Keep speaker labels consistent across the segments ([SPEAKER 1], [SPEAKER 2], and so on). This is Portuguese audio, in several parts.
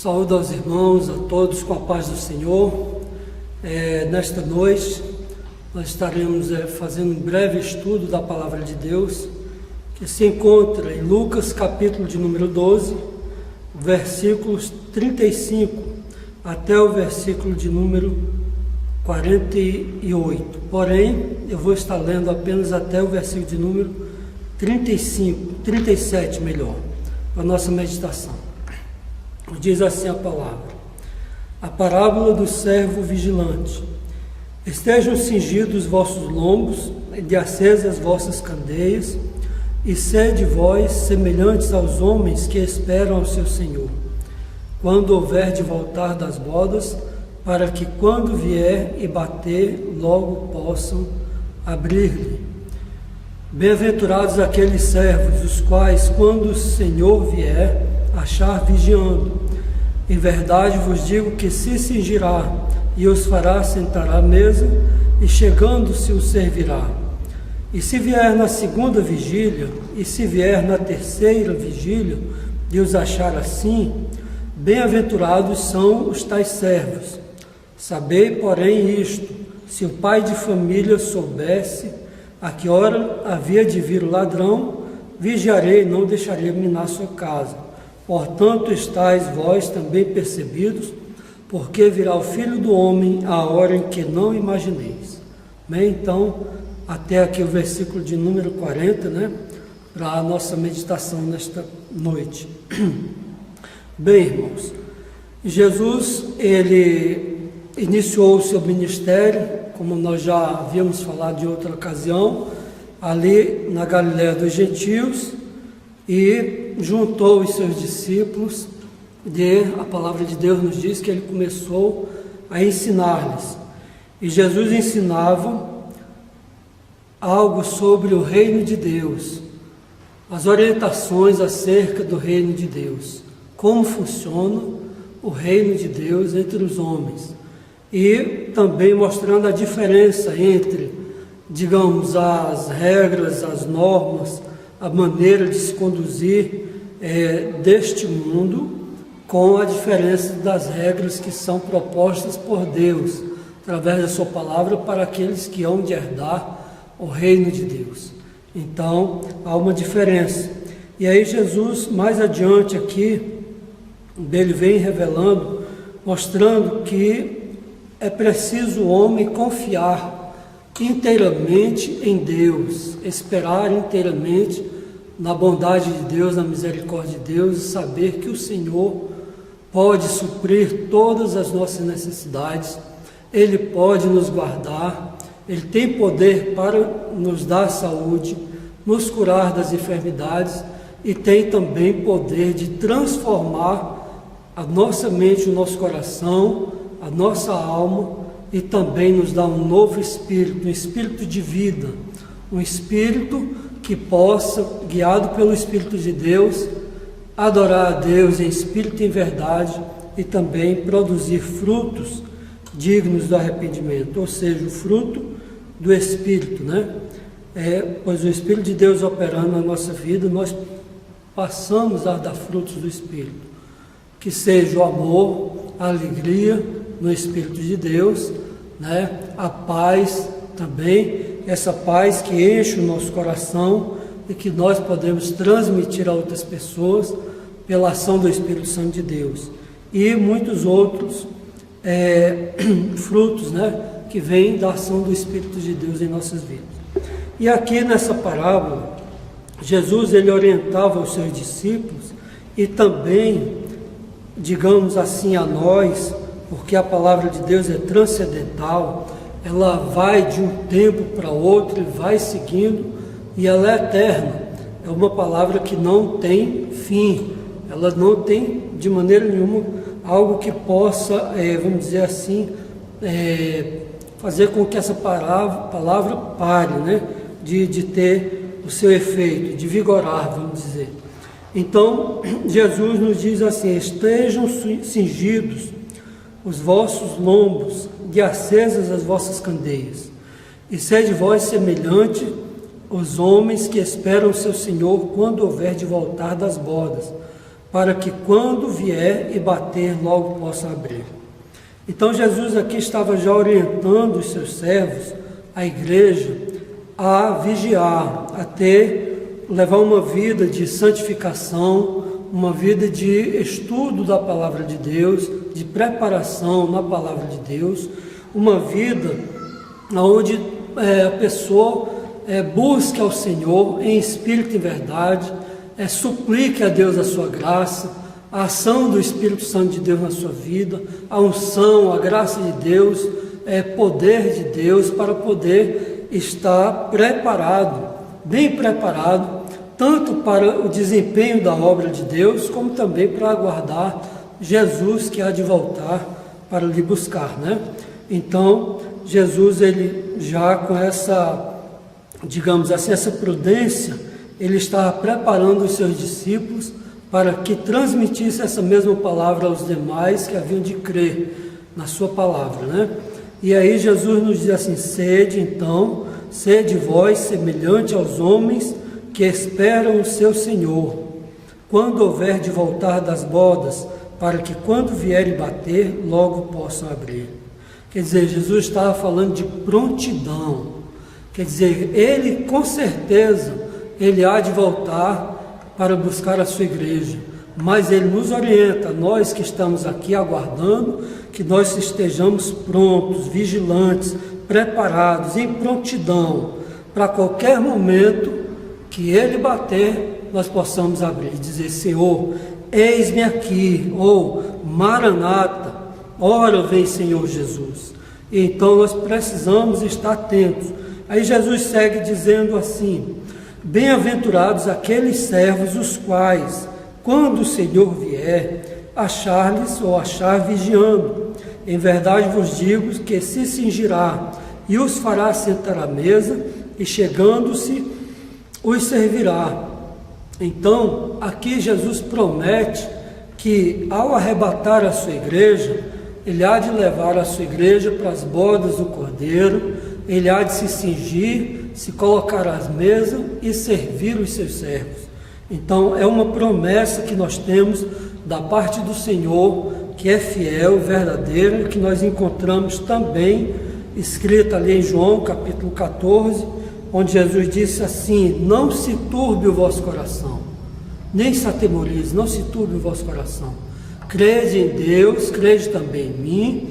[SPEAKER 1] Saúdo aos irmãos, a todos com a paz do Senhor. Nesta noite, nós estaremos fazendo um breve estudo da Palavra de Deus, que se encontra em Lucas, capítulo de número 12, versículos 35 até o versículo de número 48. Porém, eu vou estar lendo apenas até o versículo de número 37 melhor, para a nossa meditação. Diz assim a palavra: a parábola do servo vigilante. Estejam cingidos os vossos lombos, de acesas as vossas candeias, e sede vós semelhantes aos homens que esperam ao seu Senhor, quando houver de voltar das bodas, para que quando vier e bater, logo possam abrir-lhe. Bem-aventurados aqueles servos, os quais, quando o Senhor vier, achar vigiando. Em verdade vos digo que se cingirá e os fará sentar à mesa, e chegando-se os servirá. E se vier na segunda vigília, e se vier na terceira vigília, e os achar assim, bem-aventurados são os tais servos. Sabei, porém, isto: se o pai de família soubesse a que hora havia de vir o ladrão, vigiarei e não deixarei minar sua casa. Portanto, estáis vós também percebidos, porque virá o Filho do Homem a hora em que não imagineis. Bem, então, até aqui o versículo de número 40, para a nossa meditação nesta noite. Bem, irmãos, Jesus, ele iniciou o seu ministério, como nós já havíamos falado em outra ocasião, ali na Galiléia dos Gentios, e juntou os seus discípulos, a palavra de Deus nos diz que ele começou a ensinar-lhes. E Jesus ensinava algo sobre o reino de Deus, as orientações acerca do reino de Deus, como funciona o reino de Deus entre os homens, e também mostrando a diferença entre, digamos, as regras, as normas, a maneira de se conduzir deste mundo, com a diferença das regras que são propostas por Deus, através da sua palavra, para aqueles que hão de herdar o reino de Deus. Então, há uma diferença. E aí Jesus, mais adiante aqui, ele vem revelando, mostrando que é preciso o homem confiar inteiramente em Deus, esperar inteiramente na bondade de Deus, na misericórdia de Deus, e saber que o Senhor pode suprir todas as nossas necessidades, Ele pode nos guardar, Ele tem poder para nos dar saúde, nos curar das enfermidades, e tem também poder de transformar a nossa mente, o nosso coração, a nossa alma, e também nos dar um novo espírito, um espírito de vida, um espírito que possa, guiado pelo Espírito de Deus, adorar a Deus em espírito e em verdade, e também produzir frutos dignos do arrependimento, ou seja, o fruto do Espírito, pois o Espírito de Deus operando na nossa vida, nós passamos a dar frutos do Espírito, que seja o amor, a alegria no Espírito de Deus, a paz também, essa paz que enche o nosso coração e que nós podemos transmitir a outras pessoas pela ação do Espírito Santo de Deus, e muitos outros frutos que vêm da ação do Espírito de Deus em nossas vidas. E aqui nessa parábola, Jesus ele orientava os seus discípulos e também, digamos assim, a nós, porque a palavra de Deus é transcendental, ela vai de um tempo para outro, e vai seguindo, e ela é eterna. É uma palavra que não tem fim, ela não tem de maneira nenhuma algo que possa, vamos dizer assim, fazer com que essa palavra pare, de ter o seu efeito, de vigorar, vamos dizer. Então, Jesus nos diz assim: estejam cingidos os vossos lombos, de acesas as vossas candeias, e sede vós semelhante aos homens que esperam o seu Senhor quando houver de voltar das bodas, para que quando vier e bater, logo possa abrir. Então Jesus aqui estava já orientando os seus servos, a igreja, a vigiar, levar uma vida de santificação, uma vida de estudo da palavra de Deus, de preparação na palavra de Deus, uma vida onde a pessoa busque ao Senhor em espírito e verdade, suplique a Deus a sua graça, a ação do Espírito Santo de Deus na sua vida, a unção, a graça de Deus, poder de Deus, para poder estar preparado, bem preparado, tanto para o desempenho da obra de Deus, como também para aguardar Jesus, que há de voltar para lhe buscar, né? Então, Jesus, ele já com essa, digamos assim, essa prudência, ele estava preparando os seus discípulos para que transmitisse essa mesma palavra aos demais que haviam de crer na sua palavra, né? E aí Jesus nos diz assim: sede vós semelhante aos homens que esperam o seu Senhor, quando houver de voltar das bodas, para que quando vier e bater, logo possam abrir. Quer dizer, Jesus estava falando de prontidão. Quer dizer, ele com certeza, ele há de voltar para buscar a sua igreja, mas ele nos orienta, nós que estamos aqui aguardando, que nós estejamos prontos, vigilantes, preparados, em prontidão, para qualquer momento que ele bater, nós possamos abrir e dizer: Senhor, eis-me aqui, ou Maranata, ora vem Senhor Jesus. E então nós precisamos estar atentos. Aí Jesus segue dizendo assim: bem-aventurados aqueles servos os quais, quando o Senhor vier, achar vigiando. Em verdade vos digo que se cingirá e os fará sentar à mesa, e chegando-se os servirá. Então, aqui Jesus promete que ao arrebatar a sua igreja, ele há de levar a sua igreja para as bodas do Cordeiro, ele há de se cingir, se colocar às mesas e servir os seus servos. Então, é uma promessa que nós temos da parte do Senhor, que é fiel, verdadeira, que nós encontramos também escrita ali em João capítulo 14, onde Jesus disse assim: não se turbe o vosso coração, nem se atemorize, não se turbe o vosso coração. Crede em Deus, crede também em mim.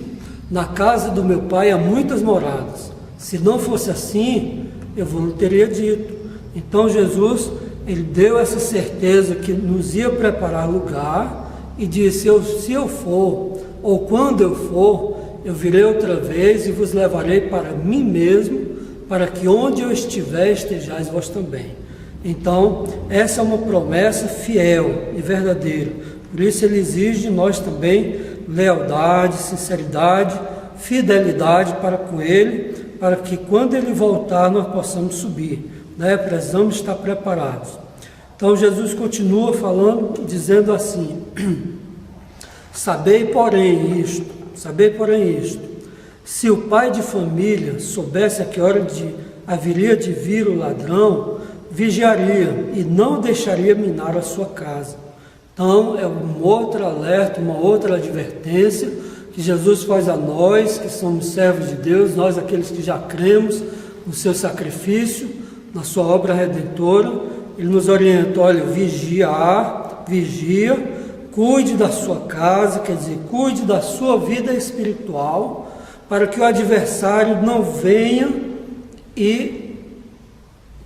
[SPEAKER 1] Na casa do meu Pai há muitas moradas. Se não fosse assim, eu não teria dito. Então Jesus, ele deu essa certeza que nos ia preparar lugar e disse: se eu for, ou quando eu for, eu virei outra vez e vos levarei para mim mesmo, para que onde eu estiver, estejais vós também. Então, essa é uma promessa fiel e verdadeira. Por isso ele exige de nós também lealdade, sinceridade, fidelidade para com ele, para que quando ele voltar nós possamos subir, né? Precisamos estar preparados. Então Jesus continua falando, dizendo assim: sabei porém isto, se o pai de família soubesse a que hora haveria de vir o ladrão, vigiaria e não deixaria minar a sua casa. Então é um outro alerta, uma outra advertência que Jesus faz a nós, que somos servos de Deus, nós aqueles que já cremos no seu sacrifício, na sua obra redentora. Ele nos orienta: olha, vigia, cuide da sua casa, quer dizer, cuide da sua vida espiritual, para que o adversário não venha e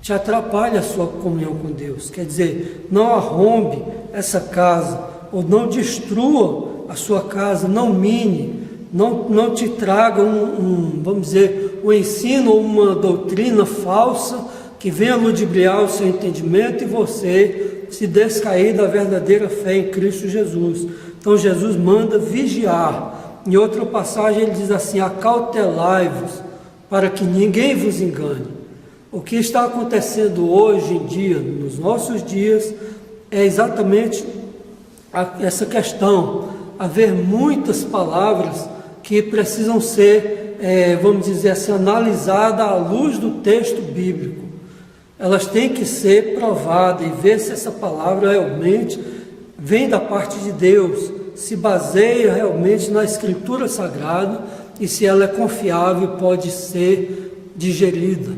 [SPEAKER 1] te atrapalhe a sua comunhão com Deus. Quer dizer, não arrombe essa casa, ou não destrua a sua casa, não mine, não te traga vamos dizer, um ensino ou uma doutrina falsa que venha ludibriar o seu entendimento e você se descair da verdadeira fé em Cristo Jesus. Então Jesus manda vigiar. Em outra passagem ele diz assim: acautelai-vos, para que ninguém vos engane. O que está acontecendo hoje em dia, nos nossos dias, é exatamente essa questão. Haver muitas palavras que precisam ser, vamos dizer assim, analisadas à luz do texto bíblico. Elas têm que ser provadas e ver se essa palavra realmente vem da parte de Deus, se baseia realmente na Escritura Sagrada e se ela é confiável e pode ser digerida.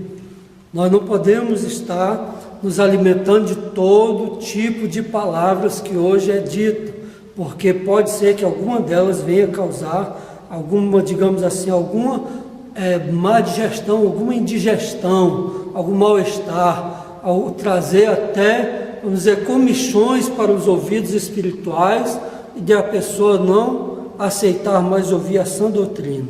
[SPEAKER 1] Nós não podemos estar nos alimentando de todo tipo de palavras que hoje é dita, porque pode ser que alguma delas venha causar alguma, digamos assim, alguma má digestão, alguma indigestão, algum mal-estar, ao trazer até, vamos dizer, comichões para os ouvidos espirituais e de a pessoa não aceitar mais ouvir a sã doutrina.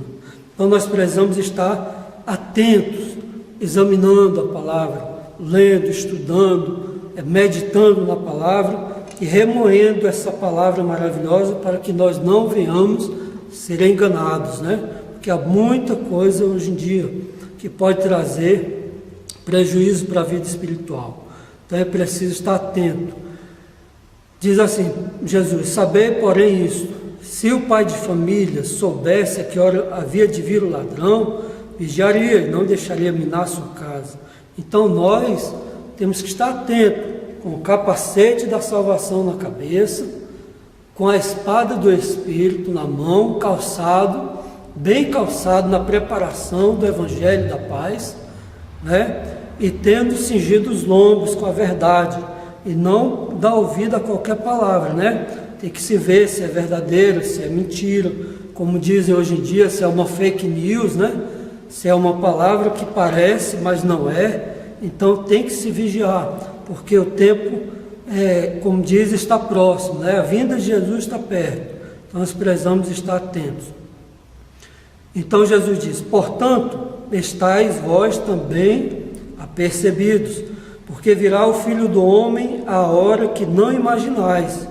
[SPEAKER 1] Então nós precisamos estar atentos, examinando a palavra, lendo, estudando, meditando na palavra e remoendo essa palavra maravilhosa para que nós não venhamos ser enganados, né? Porque há muita coisa hoje em dia que pode trazer prejuízo para a vida espiritual. Então é preciso estar atento. Diz assim, Jesus, sabei, porém, isto, se o pai de família soubesse a que hora havia de vir o ladrão, vigiaria e não deixaria minar sua casa. Então nós temos que estar atentos, com o capacete da salvação na cabeça, com a espada do Espírito na mão, calçado, bem calçado na preparação do Evangelho da paz, né? E tendo cingido os lombos com a verdade, e não dar ouvido a qualquer palavra, né? Tem que se ver se é verdadeira, se é mentira, como dizem hoje em dia, se é uma fake news, né? Se é uma palavra que parece, mas não é. Então tem que se vigiar, porque o tempo, como diz, está próximo, né? A vinda de Jesus está perto, então nós precisamos estar atentos. Então Jesus diz, portanto, estáis vós também apercebidos, porque virá o Filho do Homem a hora que não imaginais.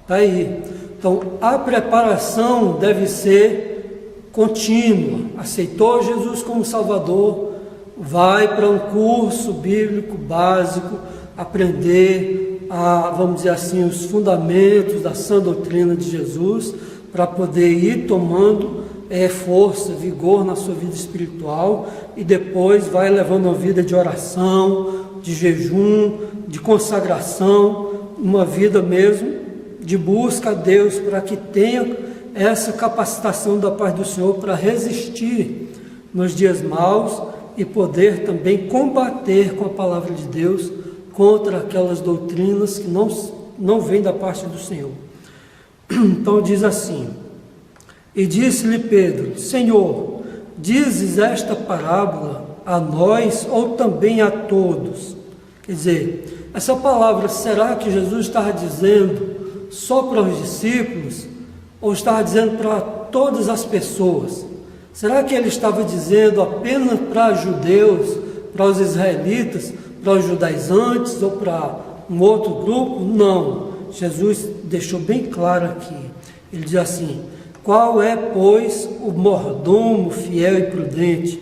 [SPEAKER 1] Está aí. Então a preparação deve ser contínua. Aceitou Jesus como Salvador, vai para um curso bíblico básico, aprender vamos dizer assim, os fundamentos da sã doutrina de Jesus, para poder ir tomando força, vigor na sua vida espiritual, e depois vai levando uma vida de oração, de jejum, de consagração, uma vida mesmo de busca a Deus, para que tenha essa capacitação da paz do Senhor para resistir nos dias maus e poder também combater com a palavra de Deus contra aquelas doutrinas que não vêm da parte do Senhor. Então diz assim, e disse-lhe Pedro, Senhor, dizes esta parábola a nós ou também a todos? Quer dizer, essa palavra, será que Jesus estava dizendo só para os discípulos ou estava dizendo para todas as pessoas? Será que ele estava dizendo apenas para os judeus, para os israelitas, para os judaizantes ou para um outro grupo? Não, Jesus deixou bem claro aqui. Ele diz assim, qual é, pois, o mordomo fiel e prudente,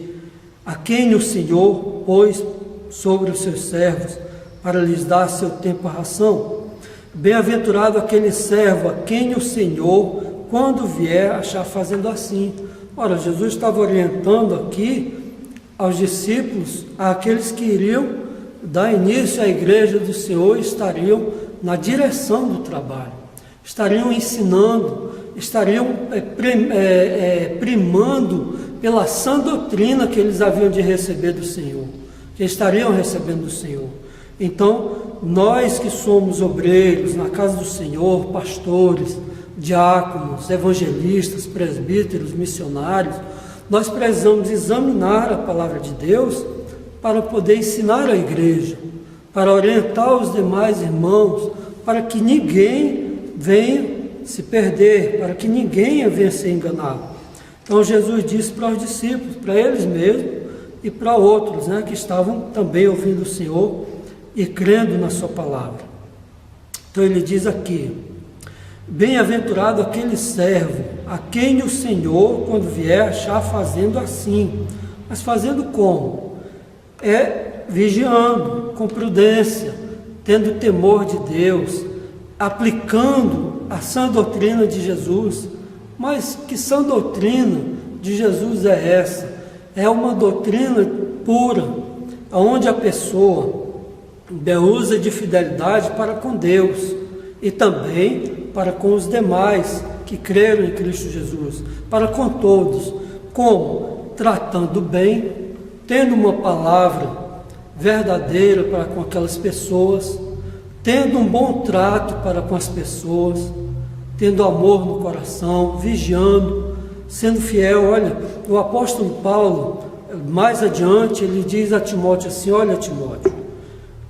[SPEAKER 1] a quem o Senhor pôs sobre os seus servos, para lhes dar a seu tempo a ração? Bem-aventurado aquele servo a quem o Senhor, quando vier, achar fazendo assim. Ora, Jesus estava orientando aqui aos discípulos, àqueles que iriam dar início à igreja do Senhor, estariam na direção do trabalho, estariam ensinando, estariam primando pela sã doutrina que eles haviam de receber do Senhor, que estariam recebendo do Senhor. Então, nós que somos obreiros na casa do Senhor, pastores, diáconos, evangelistas, presbíteros, missionários, nós precisamos examinar a palavra de Deus para poder ensinar a igreja, para orientar os demais irmãos, para que ninguém venha se perder, para que ninguém venha ser enganado. Então Jesus disse para os discípulos, para eles mesmos e para outros, né, que estavam também ouvindo o Senhor e crendo na sua palavra. Então ele diz aqui, bem-aventurado aquele servo, a quem o Senhor, quando vier, achar fazendo assim. Mas fazendo como? Vigiando, com prudência, tendo temor de Deus, aplicando a sã doutrina de Jesus. Mas que sã doutrina de Jesus é essa? É uma doutrina pura, onde a pessoa usa de fidelidade para com Deus, e também para com os demais que creram em Cristo Jesus, para com todos, como? Tratando bem, tendo uma palavra verdadeira para com aquelas pessoas, tendo um bom trato para com as pessoas, tendo amor no coração, vigiando, sendo fiel. Olha, o apóstolo Paulo, mais adiante, ele diz a Timóteo assim: olha, Timóteo,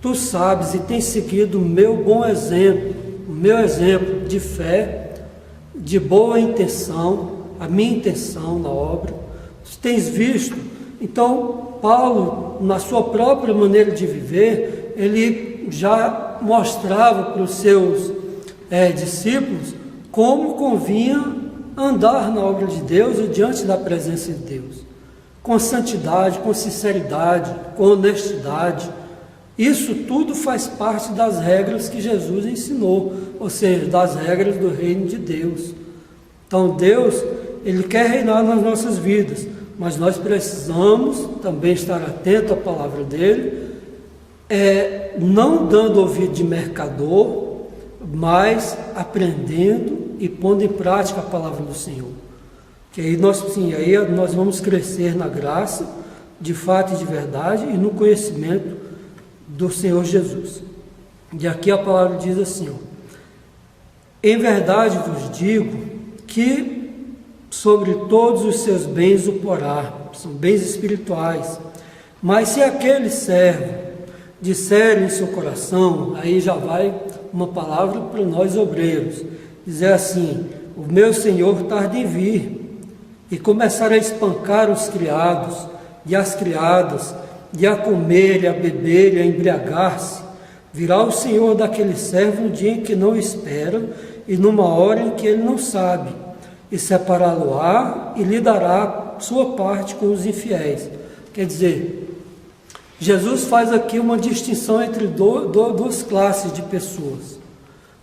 [SPEAKER 1] tu sabes e tens seguido o meu bom exemplo, o meu exemplo de fé, de boa intenção, a minha intenção na obra, tu tens visto. Então, Paulo, na sua própria maneira de viver, ele já mostrava para os seus discípulos como convinha andar na obra de Deus e diante da presença de Deus, com santidade, com sinceridade, com honestidade. Isso tudo faz parte das regras que Jesus ensinou, ou seja, das regras do reino de Deus. Então Deus, Ele quer reinar nas nossas vidas, mas nós precisamos também estar atento à palavra dEle, não dando ouvido de mercador, mas aprendendo e pondo em prática a palavra do Senhor. Que aí nós vamos crescer na graça, de fato e de verdade, e no conhecimento do Senhor Jesus. E aqui a palavra diz assim: em verdade vos digo que sobre todos os seus bens o porá, são bens espirituais. Mas se aquele servo disser em seu coração, aí já vai uma palavra para nós obreiros, dizer assim: o meu senhor tarda em vir, e começar a espancar os criados e as criadas, e a comer, e a beber, e a embriagar-se, virá o senhor daquele servo no dia em que não espera, e numa hora em que ele não sabe, e separá-lo-á, e lhe dará sua parte com os infiéis. Quer dizer, Jesus faz aqui uma distinção entre duas classes de pessoas: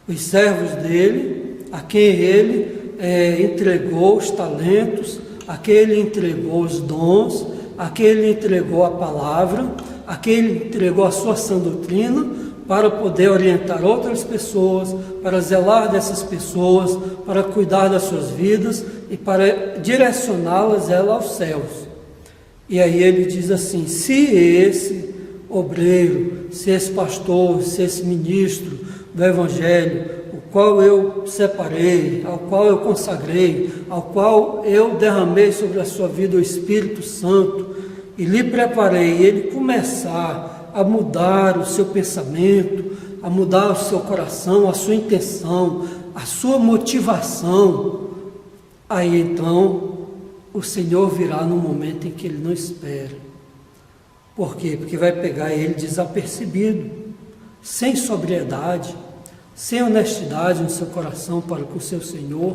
[SPEAKER 1] os servos dele, a quem ele entregou os talentos, a quem ele entregou os dons, a quem ele entregou a palavra, a quem ele entregou a sua sã doutrina, para poder orientar outras pessoas, para zelar dessas pessoas, para cuidar das suas vidas e para direcioná-las aos céus. E aí ele diz assim: se esse obreiro, se esse pastor, se esse ministro do Evangelho, o qual eu separei, ao qual eu consagrei, ao qual eu derramei sobre a sua vida o Espírito Santo e lhe preparei, ele começar a mudar o seu pensamento, a mudar o seu coração, a sua intenção, a sua motivação, aí então o Senhor virá no momento em que ele não espera. Por quê? Porque vai pegar ele desapercebido, sem sobriedade, sem honestidade no seu coração para com o seu Senhor,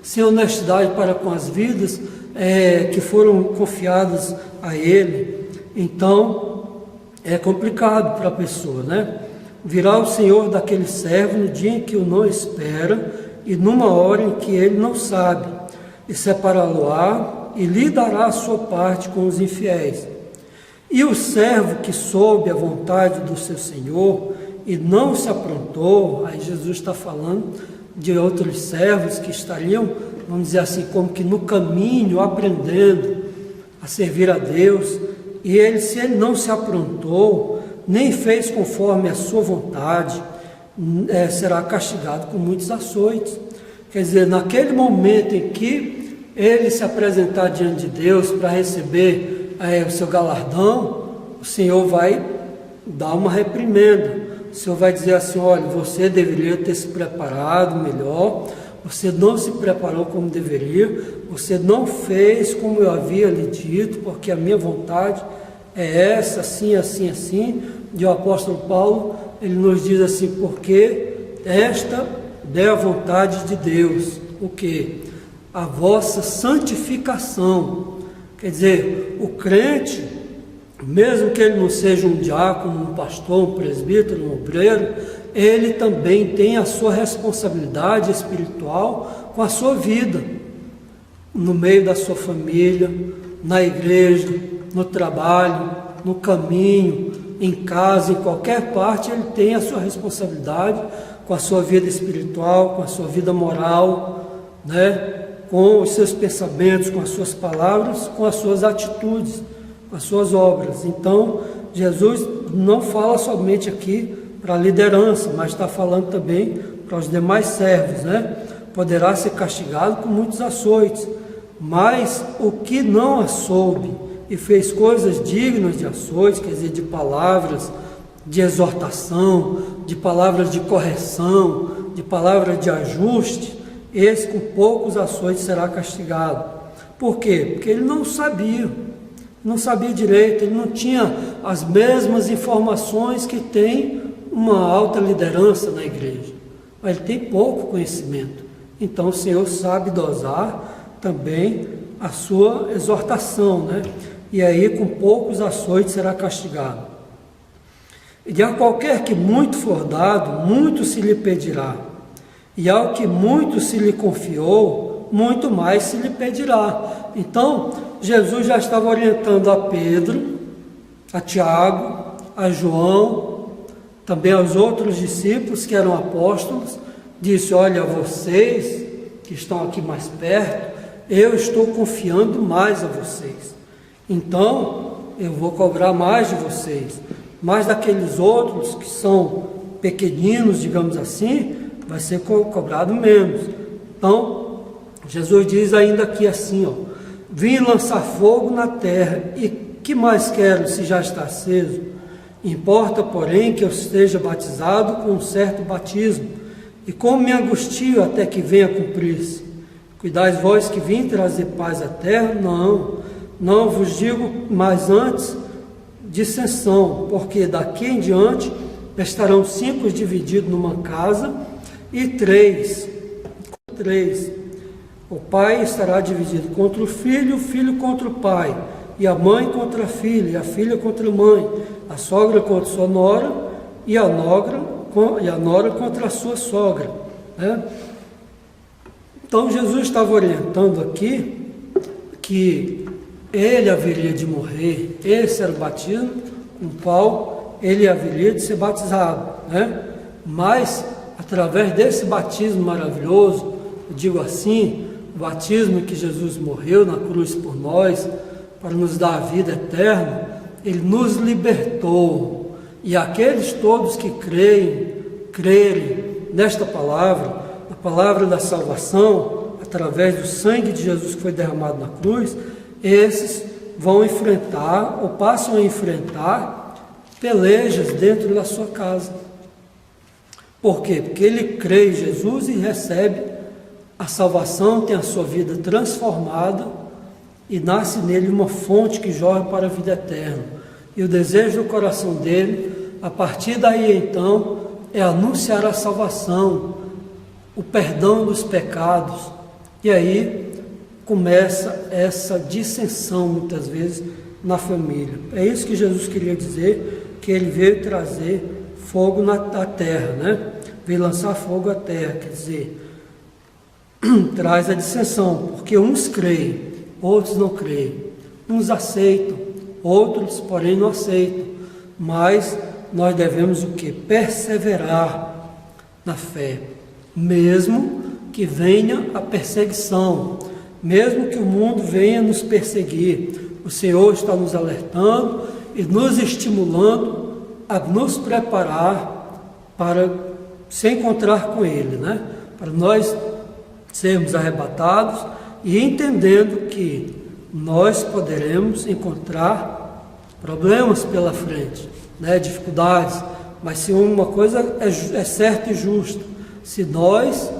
[SPEAKER 1] sem honestidade para com as vidas que foram confiadas a ele. Então, é complicado para a pessoa, né? Virá o Senhor daquele servo no dia em que o não espera e numa hora em que ele não sabe, e separá-lo-á e lhe dará a sua parte com os infiéis. E o servo que soube a vontade do seu Senhor e não se aprontou, aí Jesus está falando de outros servos que estariam, vamos dizer assim, como que no caminho, aprendendo a servir a Deus, e ele, se ele não se aprontou, nem fez conforme a sua vontade, será castigado com muitos açoites. Quer dizer, naquele momento em que ele se apresentar diante de Deus para receber o seu galardão, o Senhor vai dar uma reprimenda. O Senhor vai dizer assim: olha, você deveria ter se preparado melhor, você não se preparou como deveria, você não fez como eu havia lhe dito, porque a minha vontade é essa, assim, assim, assim. E o apóstolo Paulo, ele nos diz assim: porque esta é a vontade de Deus, o quê? A vossa santificação. Quer dizer, o crente, mesmo que ele não seja um diácono, um pastor, um presbítero, um obreiro, ele também tem a sua responsabilidade espiritual com a sua vida, no meio da sua família, na igreja, no trabalho, no caminho, em casa, em qualquer parte, ele tem a sua responsabilidade com a sua vida espiritual, com a sua vida moral, né? Com os seus pensamentos, com as suas palavras, com as suas atitudes, com as suas obras. Então, Jesus não fala somente aqui para a liderança, mas está falando também para os demais servos, né? Poderá ser castigado com muitos açoites, mas o que não assoube e fez coisas dignas de açoites, quer dizer, de palavras de exortação, de palavras de correção, de palavras de ajuste, esse com poucos açoites será castigado. Por quê? Porque ele não sabia direito, ele não tinha as mesmas informações que tem uma alta liderança na igreja, mas ele tem pouco conhecimento. Então o Senhor sabe dosar também a sua exortação, né? E aí com poucos açoites será castigado. E a qualquer que muito for dado, muito se lhe pedirá, e ao que muito se lhe confiou, muito mais se lhe pedirá. Então, Jesus já estava orientando a Pedro, a Tiago, a João, também aos outros discípulos que eram apóstolos, disse: olha, vocês que estão aqui mais perto, eu estou confiando mais a vocês. Então, eu vou cobrar mais de vocês. Mas daqueles outros que são pequeninos, digamos assim, vai ser cobrado menos. Então, Jesus diz ainda aqui assim, ó: vim lançar fogo na terra, e que mais quero se já está aceso? Importa, porém, que eu esteja batizado com um certo batismo, e como me angustio até que venha cumprir-se. Cuidais vós que vim trazer paz à terra? Não vos digo, mas antes dissensão, porque daqui em diante estarão 5 divididos numa casa, e 3. O pai estará dividido contra o filho contra o pai, e a mãe contra a filha, e a filha contra a mãe, a sogra contra a sua nora, e a nora contra a sua sogra, né? Então Jesus estava orientando aqui que ele haveria de morrer. Esse era o batismo com o qual ele haveria de ser batizado, né? Mas através desse batismo maravilhoso, eu digo assim, o batismo que Jesus morreu na cruz por nós, para nos dar a vida eterna, ele nos libertou. E aqueles todos que crerem nesta palavra, a palavra da salvação, através do sangue de Jesus que foi derramado na cruz, esses vão enfrentar, ou passam a enfrentar, pelejas dentro da sua casa. Por quê? Porque ele crê em Jesus e recebe a salvação, tem a sua vida transformada, e nasce nele uma fonte que jorra para a vida eterna. E o desejo do coração dele, a partir daí então, é anunciar a salvação, o perdão dos pecados. E aí começa essa dissensão, muitas vezes, na família. É isso que Jesus queria dizer, que ele veio trazer fogo na terra, né? Veio lançar fogo à terra, quer dizer, traz a dissensão, porque uns creem, outros não creem, uns aceitam, outros, porém, não aceitam. Mas nós devemos o quê? Perseverar na fé, mesmo que venha a perseguição, mesmo que o mundo venha nos perseguir. O Senhor está nos alertando e nos estimulando a nos preparar para se encontrar com Ele, né? Para nós sermos arrebatados e entendendo que nós poderemos encontrar problemas pela frente, né? Dificuldades, mas se uma coisa é certa e justa, se nós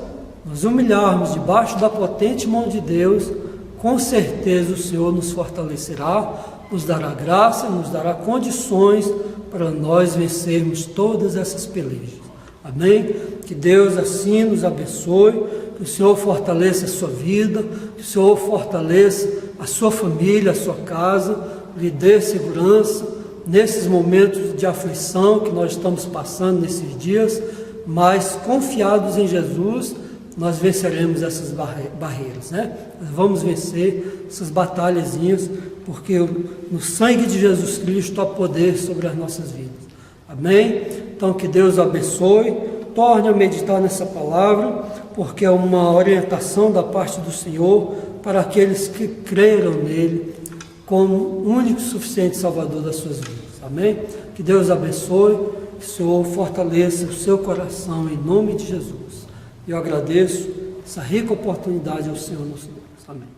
[SPEAKER 1] nos humilharmos debaixo da potente mão de Deus, com certeza o Senhor nos fortalecerá, nos dará graça, nos dará condições para nós vencermos todas essas pelejas. Amém? Que Deus assim nos abençoe, que o Senhor fortaleça a sua vida, que o Senhor fortaleça a sua família, a sua casa, lhe dê segurança nesses momentos de aflição que nós estamos passando nesses dias, mas confiados em Jesus, nós venceremos essas barreiras, né? Nós vamos vencer essas batalhazinhas, porque no sangue de Jesus Cristo há poder sobre as nossas vidas. Amém? Então que Deus abençoe, torne a meditar nessa palavra, porque é uma orientação da parte do Senhor para aqueles que creram nele como único e suficiente Salvador das suas vidas. Amém? Que Deus abençoe, que o Senhor fortaleça o seu coração em nome de Jesus. Eu agradeço essa rica oportunidade ao Senhor nosso Deus. Amém.